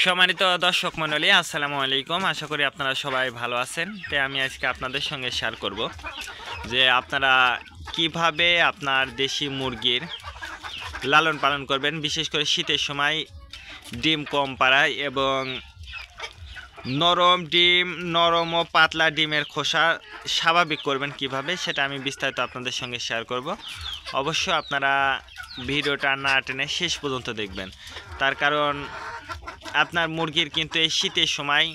সম্মানিত দর্শক মণ্ডলী, আসসালামু আলাইকুম। আশা করি আপনারা সবাই ভালো আছেন। তাই আমি আজকে আপনাদের সঙ্গে শেয়ার করব যে আপনারা কিভাবে আপনার দেশি মুরগির লালন পালন করবেন, বিশেষ করে শীতের সময় ডিম কম পাড়ায় এবং নরম ও পাতলা ডিমের খোসা স্বাভাবিক করবেন কিভাবে, সেটা আমি বিস্তারিত আপনাদের সঙ্গে শেয়ার করব। অবশ্য আপনারা ভিডিওটা না টেনে শেষ পর্যন্ত দেখবেন, তার কারণ আপনার মুরগির কিন্তু এই শীতের সময়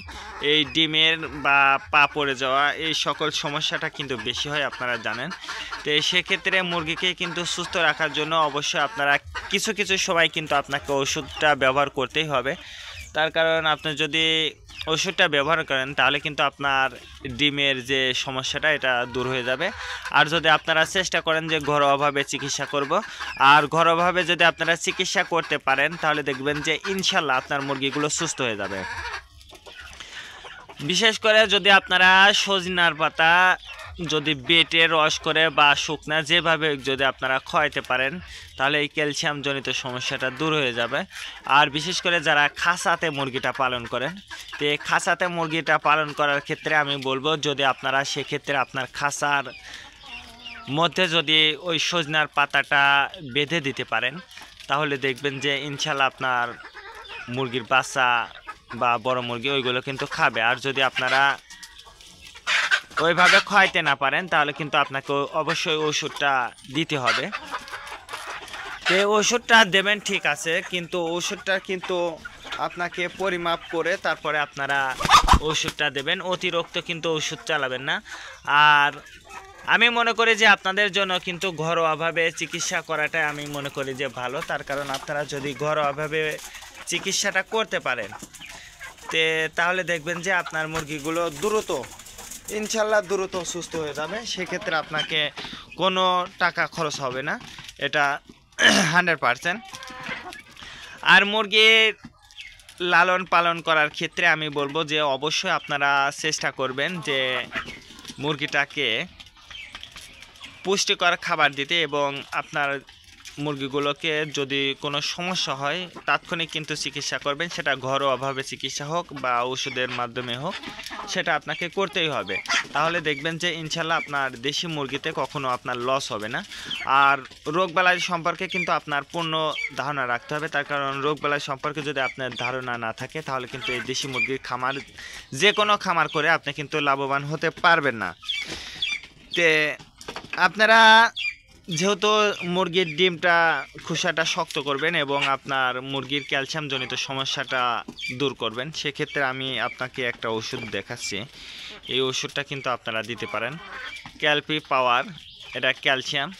এই ডিমের বা পা পড়ে যাওয়া এই সকল সমস্যাটা কিন্তু বেশি হয়, আপনারা জানেন। তো সেক্ষেত্রে মুরগিকে কিন্তু সুস্থ রাখার জন্য অবশ্যই আপনারা কিছু সময় কিন্তু আপনাকে ওষুধটা ব্যবহার করতেই হবে। তার কারণ আপনি যদি ওষুধটা ব্যবহার করেন তাহলে কিন্তু আপনার ডিমের যে সমস্যাটা এটা দূর হয়ে যাবে। আর যদি আপনারা চেষ্টা করেন যে ঘরোয়াভাবে চিকিৎসা করব, আর ঘরোয়াভাবে যদি আপনারা চিকিৎসা করতে পারেন তাহলে দেখবেন যে ইনশাল্লাহ আপনার মুরগিগুলো সুস্থ হয়ে যাবে। বিশেষ করে যদি আপনারা সজনার পাতা যদি বেটে রস করে বা শুকনা যেভাবে যদি আপনারা খাওয়াইতে পারেন তাহলে এই ক্যালসিয়াম জনিত সমস্যাটা দূর হয়ে যাবে। আর বিশেষ করে যারা খাঁচাতে মুরগিটা পালন করেন, তো এই খাঁচাতে মুরগিটা পালন করার ক্ষেত্রে আমি বলবো যদি আপনারা সেক্ষেত্রে আপনার খাঁচার মধ্যে যদি ওই সজনার পাতাটা বেঁধে দিতে পারেন তাহলে দেখবেন যে ইনশাল্লাহ আপনার মুরগির বাচ্চা বা বড় মুরগি ওইগুলো কিন্তু খাবে। আর যদি আপনারা ওইভাবে খাওয়াইতে না পারেন তাহলে কিন্তু আপনাকে অবশ্যই ওষুধটা দিতে হবে। তো ওষুধটা দেবেন ঠিক আছে, কিন্তু ওষুধটা কিন্তু আপনাকে পরিমাপ করে তারপরে আপনারা ওষুধটা দেবেন, অতিরিক্ত কিন্তু ওষুধ চালাবেন না। আর আমি মনে করি যে আপনাদের জন্য কিন্তু ঘরোয়াভাবে চিকিৎসা করাটাই আমি মনে করি যে ভালো। তার কারণ আপনারা যদি ঘরোয়াভাবে চিকিৎসাটা করতে পারেন তাহলে দেখবেন যে আপনার মুরগিগুলো ইনশাল্লাহ দ্রুত সুস্থ হয়ে যাবে। সেক্ষেত্রে আপনাকে কোনো টাকা খরচ হবে না, এটা 100%। আর মুরগির লালন পালন করার ক্ষেত্রে আমি বলবো যে অবশ্যই আপনারা চেষ্টা করবেন যে মুরগিটাকে পুষ্টিকর খাবার দিতে এবং আপনার মুরগিগুলোকে যদি কোনো সমস্যা হয় তাৎক্ষণিক কিন্তু চিকিৎসা করবেন, সেটা ঘরোয়াভাবে চিকিৎসা হোক বা ওষুধের মাধ্যমে হোক, সেটা আপনাকে করতেই হবে। তাহলে দেখবেন যে ইনশাল্লাহ আপনার দেশি মুরগিতে কখনো আপনার লস হবে না। আর রোগবালাই সম্পর্কে কিন্তু আপনার পূর্ণ ধারণা রাখতে হবে, তার কারণ রোগবালাই সম্পর্কে যদি আপনার ধারণা না থাকে তাহলে কিন্তু এই দেশি মুরগির খামার যে কোনো খামার করে আপনি কিন্তু লাভবান হতে পারবেন না। তে আপনারা যেহেতু মুরগির ডিমটা খোসাটা শক্ত করবেন এবং আপনার মুরগির ক্যালসিয়াম জনিত সমস্যাটা দূর করবেন, সেক্ষেত্রে আমি আপনাকে একটা ওষুধ দেখাচ্ছি। এই ওষুধটা কিন্তু আপনারা দিতে পারেন, ক্যালপি পাওয়ার, এটা ক্যালসিয়াম।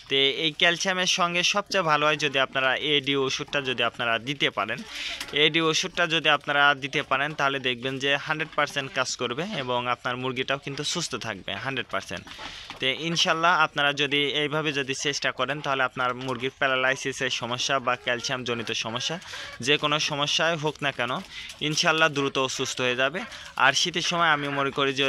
তো এই ক্যালসিয়ামের সঙ্গে সবচেয়ে ভালো হয় যদি আপনারা এডি ওষুধটা যদি আপনারা দিতে পারেন। এডি ওষুধটা যদি আপনারা দিতে পারেন তাহলে দেখবেন যে 100% কাজ করবে এবং আপনার মুরগিটাও কিন্তু সুস্থ থাকবে 100%। তো ইনশাল্লাহ আপনারা যদি এইভাবে যদি চেষ্টা করেন তাহলে আপনার মুরগির প্যারালাইসিসের সমস্যা বা ক্যালসিয়াম জনিত সমস্যা যে কোনো সমস্যায় হোক না কেন ইনশাল্লাহ দ্রুত সুস্থ হয়ে যাবে। আর শীতের সময় আমি মনে করি যে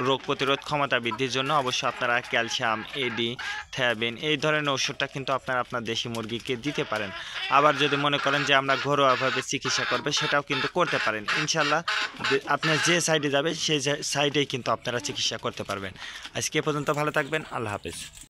রোগ প্রতিরোধ ক্ষমতা বৃদ্ধির জন্য অবশ্যই আপনারা ক্যালসিয়াম, এডি, থায়াবিন এই ধরনের ওষুধটা কিন্তু আপনারা আপনার দেশি মুরগিকে দিতে পারেন। আবার যদি মনে করেন যে আমরা ঘরোয়াভাবে চিকিৎসা করবে সেটাও কিন্তু করতে পারেন। ইনশাল্লাহ আপনার যে সাইডে যাবে সেই সাইডেই কিন্তু আপনারা চিকিৎসা করতে পারবেন। আজকে পর্যন্ত ভালো থাকবেন, আল্লাহ হাফেজ।